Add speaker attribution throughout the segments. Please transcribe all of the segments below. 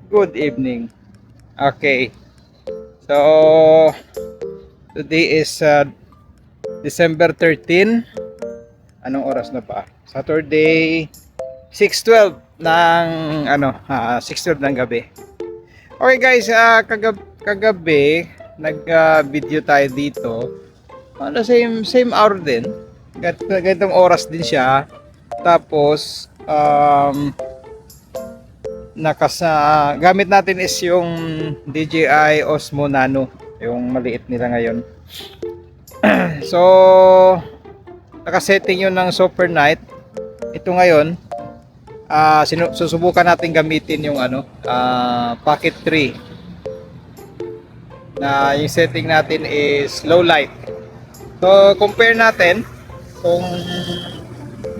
Speaker 1: Good evening. Okay. So today is December 13. Anong oras na ba? Saturday 6:12 ng 6:12 ng gabi. Okay guys, kagabi nag-video tayo dito. Same hour din. Ganitong oras din siya. Tapos gamit natin is yung DJI Osmo Nano, yung maliit nila ngayon. So nakasetting yun ng Super Night. Ito ngayon susubukan natin gamitin yung Pocket 3 na yung setting natin is low light. So compare natin kung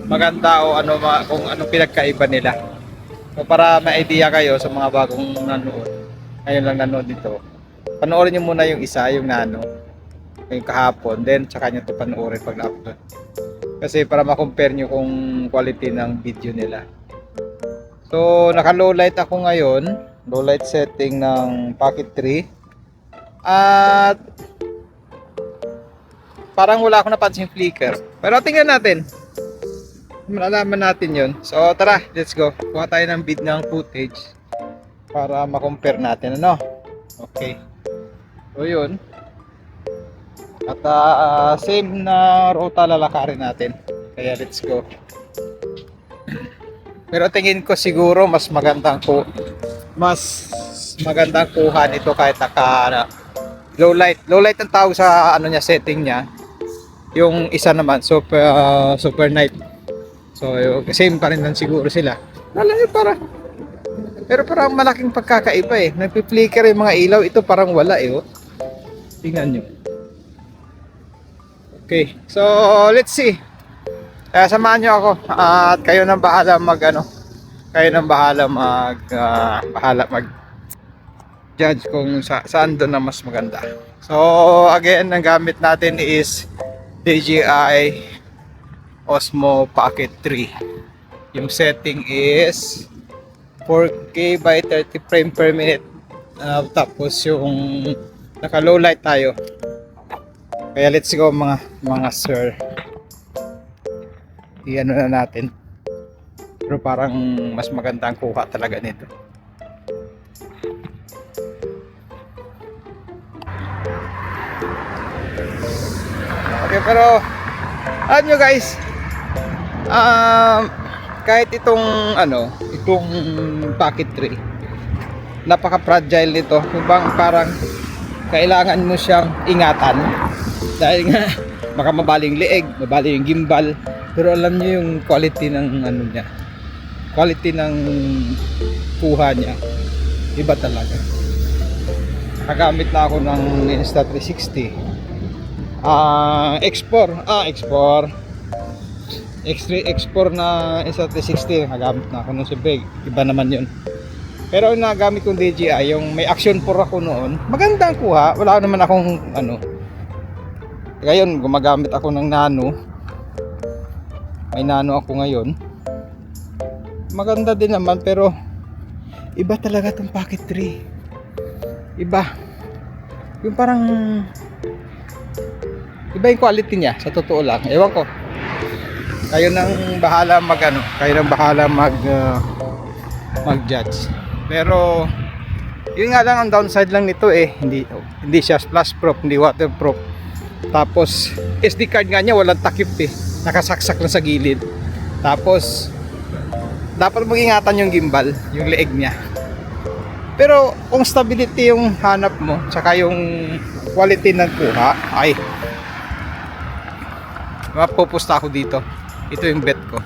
Speaker 1: maganda o kung anong pinagkaiba nila. So para may idea kayo sa mga bagong nanood, ngayon lang nanood dito, panoorin nyo muna yung isa, yung Nano, yung kahapon, then tsaka nyo ito panoorin pag na-upload. Kasi para ma-compare nyo kung quality ng video nila. So naka low light ako ngayon, low light setting ng Pocket 3. At parang wala akong napansin flicker. Pero tingnan natin. Malalaman natin yun. So tara, let's go. Kuha tayo ng footage para ma-compare natin, ano? Okay. So yun. At same na ruta lalakarin natin. Kaya let's go. Pero tingin ko siguro mas magandang kuha nito kahit low light. Low light ang tawag sa setting niya. Yung isa naman super night. So same pa rin lang siguro sila. Pero parang malaking pagkakaiba eh. Nagpi-flicker yung mga ilaw. Ito parang wala eh. Oh. Tingnan nyo. Okay. So let's see. Samahan nyo ako. At kayo nang bahala mag judge kung saan doon na mas maganda. So again, ang gamit natin is DJI Osmo Pocket 3. Yung setting is 4K by 30 frame per minute. Tapos yung naka low light tayo. Kaya let's go mga sir. Iano na natin. Pero parang mas maganda ang kuha talaga nito. Okay, pero alam nyo guys, kahit itong Pocket 3, napaka-fragile nito. Parang kailangan mo siyang ingatan dahil nga baka mabaling leeg, mabaling yung gimbal. Pero alam niyo yung quality ng quality ng kuha niya, iba talaga. Nagamit na ako ng Insta360 X4 na Insta360. Nagamit na ako nung si Beg, iba naman yun. Pero yung nagamit kong DJI, yung may Action 4 ako noon, maganda ang kuha. Wala naman akong ngayon gumagamit ako ng Nano. May Nano ako ngayon. Maganda din naman, pero iba talaga tong Pocket 3. Iba. Yung parang iba yung quality niya, sa totoo lang. Ewan ko. Kayo nang bahala mag-judge. Pero yun nga lang, ang downside lang nito hindi siya splash proof, hindi waterproof. Tapos SD card nga niya walang takip nakasaksak lang sa gilid. Tapos dapat mag-ingatan yung gimbal, yung leeg niya. Pero kung stability yung hanap mo, tsaka yung quality ng kuha, ay mapupusta ako dito. Ito yung bet ko.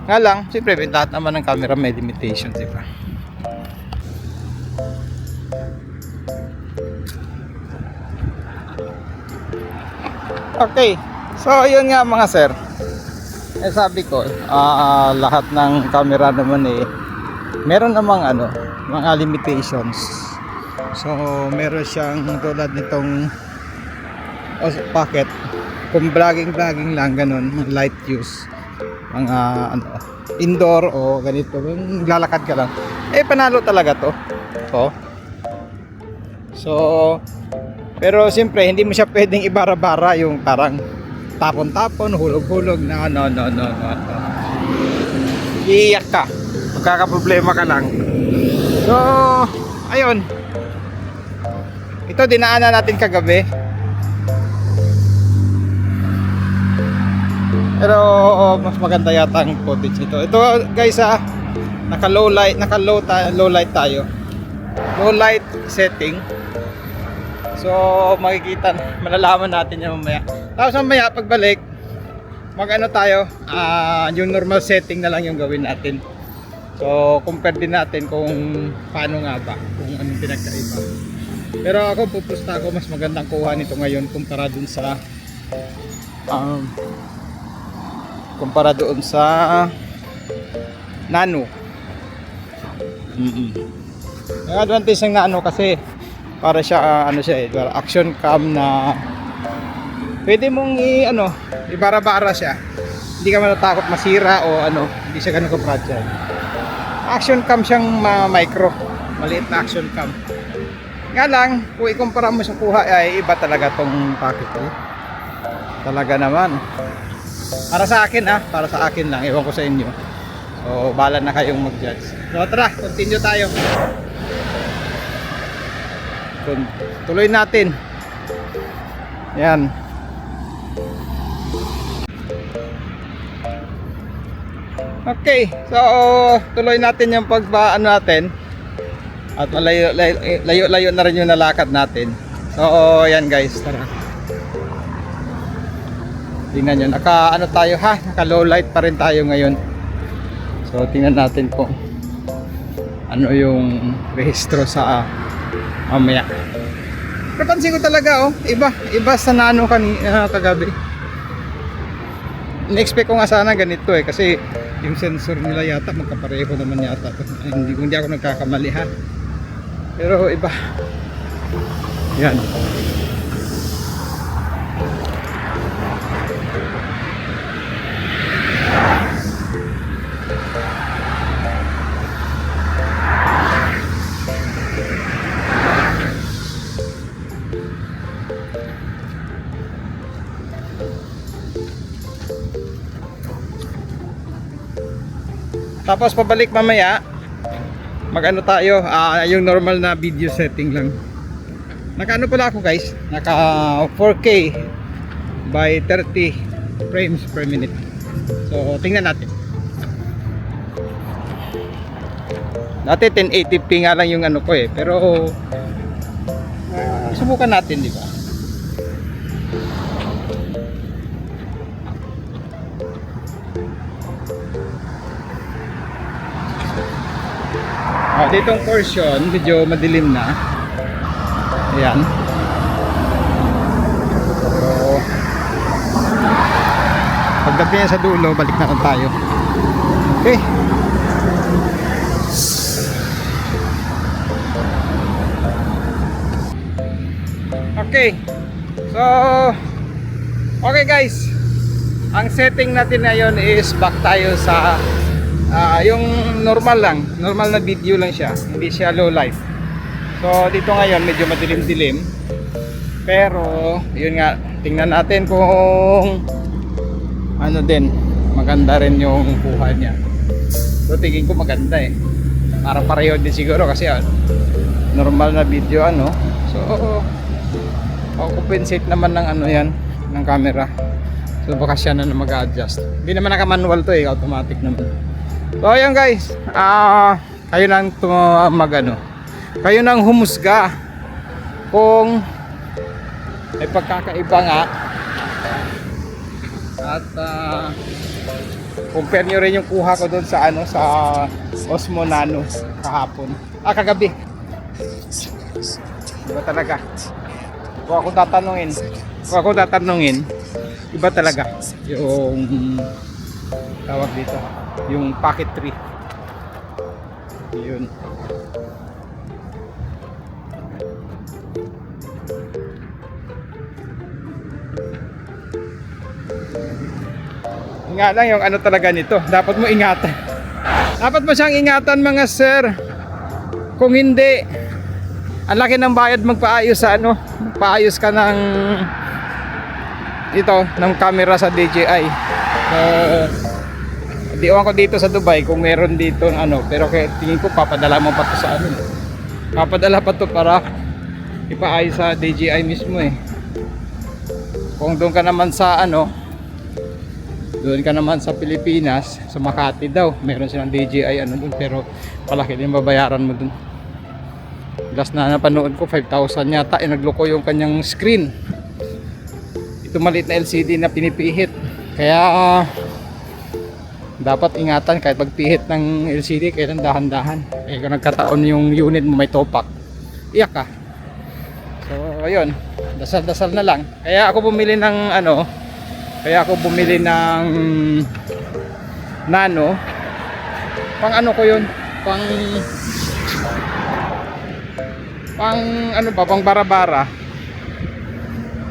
Speaker 1: Nga lang, siyempre lahat naman ng camera may limitations, diba? Okay, so yun nga mga sir, sabi ko lahat ng camera naman meron namang mga limitations. So meron siyang tulad nitong Pocket, kung vlogging lang ganun, light use, mga indoor o ganito, lalakad ka lang, panalo talaga to. Oh. So, pero siyempre hindi mo siya pwedeng ibara-bara yung parang tapon-tapon, hulog-hulog na no. Iiyak ka. Magkakaproblema ka lang. So, ayun. Ito dinaanan natin kagabi. Pero mas maganda yata ang footage nito. Ito guys naka-low light tayo. Low light setting. So makikita, malalaman natin yan mamaya. Tapos mamaya pagbalik, mag-ano tayo, yung normal setting na lang yung gawin natin. So compare din natin kung paano nga ba, kung anong pinagkaiba. Pero ako pupusta ako, mas magandang kuha nito ngayon kumpara dun sa Nano. Ang advantage ng Nano kasi para siya action cam na pwede mong ibara-bara siya. Hindi ka matatakot masira o hindi siya ganun ka-fragile. Action cam siyang micro, maliit na action cam. Nga lang, kung ikumpara mo sa kuha ay iba talaga tong packet talaga naman. Para sa akin lang, ewan ko sa inyo. So, bahala na kayong mag-judge. So, tara, continue tayo. Tuloy natin. Yan. Okay, so tuloy natin yung pagbaano natin. At layo-layo na rin yung nalakad natin. So, yan guys, tara. Tingnan nyo, naka low light pa rin tayo ngayon. So tingnan natin kung ano yung rehistro sa mamaya. Napansin ko talaga iba sa Nano kagabi. In-expect ko nga sana ganito kasi yung sensor nila yata magkapareho naman yata. Hindi ako nagkakamali ha. Pero iba. Yan. Tapos pabalik mamaya, mag-ano tayo, yung normal na video setting lang. Naka-ano pala ako guys, naka 4K by 30 frames per minute. So tingnan natin. Dati 1080p nga lang yung ano ko pero subukan natin, di ba? Ditong portion medyo madilim na. Ayan. So pagdating sa dulo, balik na lang tayo. Okay. Okay. So okay guys. Ang setting natin ngayon is back tayo sa yung normal na video lang siya, hindi siya low light. So dito ngayon medyo madilim-dilim, pero yun nga, tingnan natin kung ano din, maganda rin yung kuha niya. So tingin ko maganda para pareho din siguro kasi normal na video so compensate naman ng yan ng camera. So baka siya na mag-adjust. Hindi naman naka-manual to automatic naman. So ayan guys, kayo nang kayo nang humusga kung may pagkakaiba nga at compare nyo rin yung kuha ko doon sa sa Osmo Nano kagabi. Iba talaga. Kung ako tatanungin, iba talaga yung tawag dito, yung Pocket 3. Yun. Nga lang yung talaga nito, dapat mo ingatan. Dapat mo siyang ingatan mga sir. Kung hindi, ang laki ng bayad magpaayos sa ano, paayos ka ng ito, ng camera sa DJI. Diwan ko dito sa Dubai kung meron dito ano, pero kaya tingin ko papadala mo pa to sa ano. Papadala pa to para ipaayos sa DJI mismo eh. Kung doon ka naman sa ano, doon ka naman sa Pilipinas, sa Makati daw, meron silang DJI ano doon, pero palaki din babayaran mo doon. Last na napanood ko 5,000 yata, nagloko yung kanyang screen. Ito maliit na LCD na pinipihit. Kaya dapat ingatan kahit pagpihit ng LCD, kailan dahan-dahan. Kung nagkataon yung unit mo may topak, iyak ka. So ayun, dasal-dasal na lang. Kaya ako bumili ng ano, Nano. Pang ano ko yun, pang ano ba, pang bara-bara,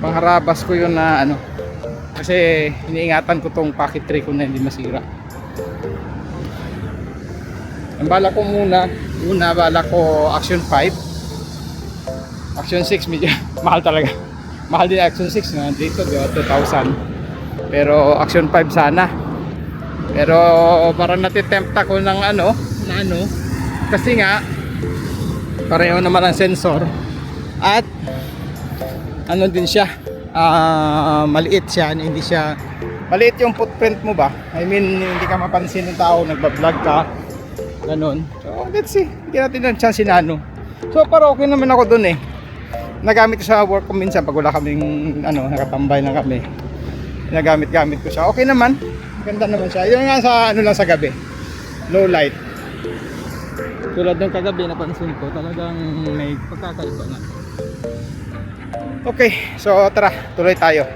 Speaker 1: pang harabas ko yun na ano, kasi iniingatan ko tong pocket tray ko na hindi masira. Ang bala ko bala ko Action 5, Action 6 medyo mahal talaga, mahal din Action 6 na dito 2,000, pero Action 5 sana. Pero parang natitempt ako ng ano, kasi nga pareho naman ang sensor at ano din siya, maliit siya, hindi siya maliit yung footprint mo ba, I mean hindi ka mapansin ng tao, nagbablog ka ganun. So let's see, hindi natin ng chance si Nano. So para okay naman ako dun eh, nagamit ko sa work ko minsan pag wala kaming ano, nakatambay na kami, nagamit ko siya, okay naman, ganda naman siya. Yun nga sa ano lang sa gabi, low light. Tulad ng kagabi napansin ko, talagang may pagkakaiba na. Okay, so tara, tuloy tayo.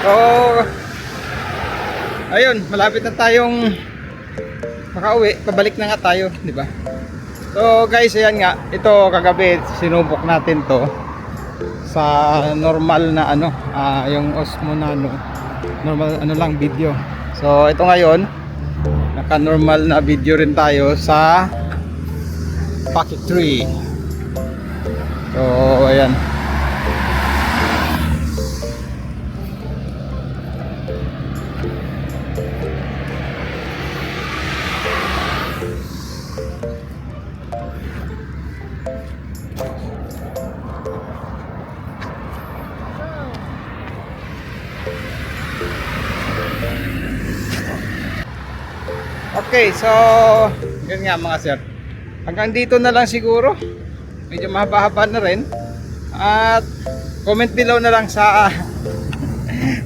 Speaker 1: So ayun, malapit na tayong makauwi, pabalik na nga tayo, di ba? So guys, ayan nga, ito kagabi sinubok natin to sa normal na ano, yung Osmo Nano, normal ano lang video. So ito ngayon, naka normal na video rin tayo sa Pocket 3. So ayan. Okay, so yun nga mga sir, hanggang dito na lang siguro, medyo mahaba-haba na rin. At comment below na lang sa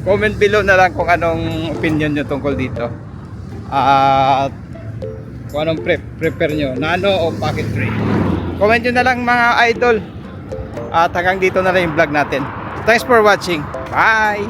Speaker 1: comment below na lang kung anong opinion nyo tungkol dito, at kung anong prepare nyo, Nano o Pocket 3. Comment nyo na lang mga idol. At hanggang dito na lang yung vlog natin. Thanks for watching, bye.